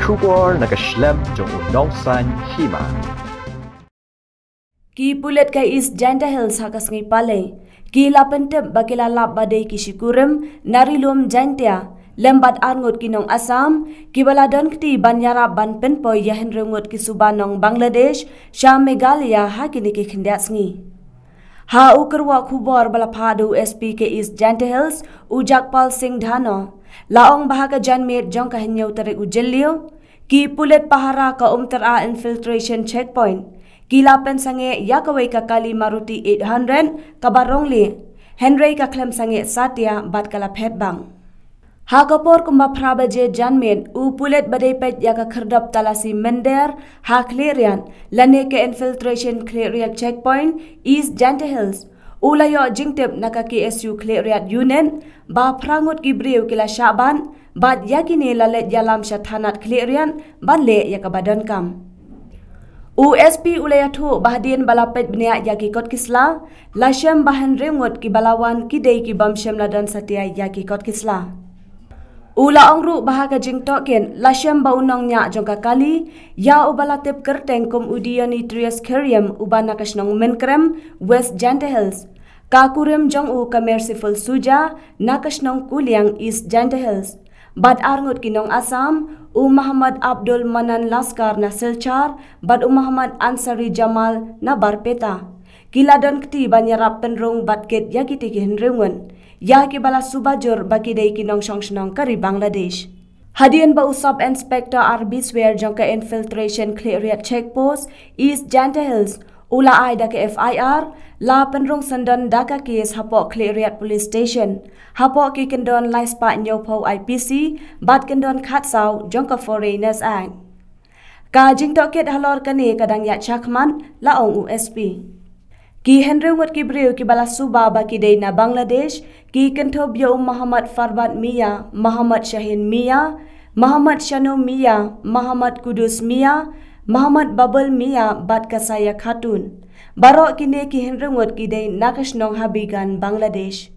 kubor nakaslem jong Nong Hima. Ki pulet ka is Jaiñtia Hills hakas ngai pale. Ki lapentep bakila lap badai ki Kurim narilum Jaiñtia lembat arngot ki Nong Assam ki baladon kti ban Ïarap ban penpoy yahen rengot ki Suba Nong Bangladesh sha Meghalaya ha kini ki khindat ngi. Ha ukerwa kubor balapadu SP ke is Jaiñtia Hills ujakpal Singh Dhano laong bahaka janmir jong ka hinyau tarik ujelio ki pulet pahara ka umtera infiltration checkpoint kila pensange yakawai ka kali Maruti 800 kabarongli Henry ka klem sange satya bat kala phet bang ha kapor kumba phrabaje janmen u pulet badai pet yaka khardap talasi mender ha clearian lane ke infiltration cleariat checkpoint is Jaiñtia Hills ulayo jingtep naka KSU cleariat unit ba prangot gibriu kila syaban bat yakini lalet yalam syathanat clearian ban le yakabadan kam USP ulayathu bahadin balapet bnia yaki kot kisla lashem bahan rengot ki balawan kidei ki bamshem ladan satya yaki kot kisla ula ongru bahaka jingtoken lashem baunong nya jongka kali ya ubalatep kerteng kum udiani trias keriam ubana kasnong menkrem West Jaiñtia Hills ka Kurim jong u ka merciful suja nakasnong kuliang East Jaiñtia Hills bad arngot ki Nong Assam u Muhammad Abdul Manan Laskar na Silchar bad Muhammad Ansari Jamal na Barpeta kiladon kti ban Ïarap penrong batket yakiti ki henrengon yaki bala subajur baki dei ki Nong shongshnong kari Bangladesh hadian ba usab inspector arbiswer jong ka infiltration cleariat checkpost East Jaiñtia Hills ula ai da ke FIR la penrong sandan daka kes hapo cleariat police station hapo ki kendon laispa nyopo IPC bat kendon khatsau jongka foreigners act ka jingtoket halor kane kadang ya chakman laong USP ki henrengot ki breu ki bala Suba baki dei na Bangladesh ki kentob yo Muhammad Farbat Mia Muhammad Shahin Mia Muhammad Shanu Mia Muhammad Kudus Mia Muhammad Babel Mia bat kasaya khatun barok kini ki henrengot ki dei nakasnong habigan Bangladesh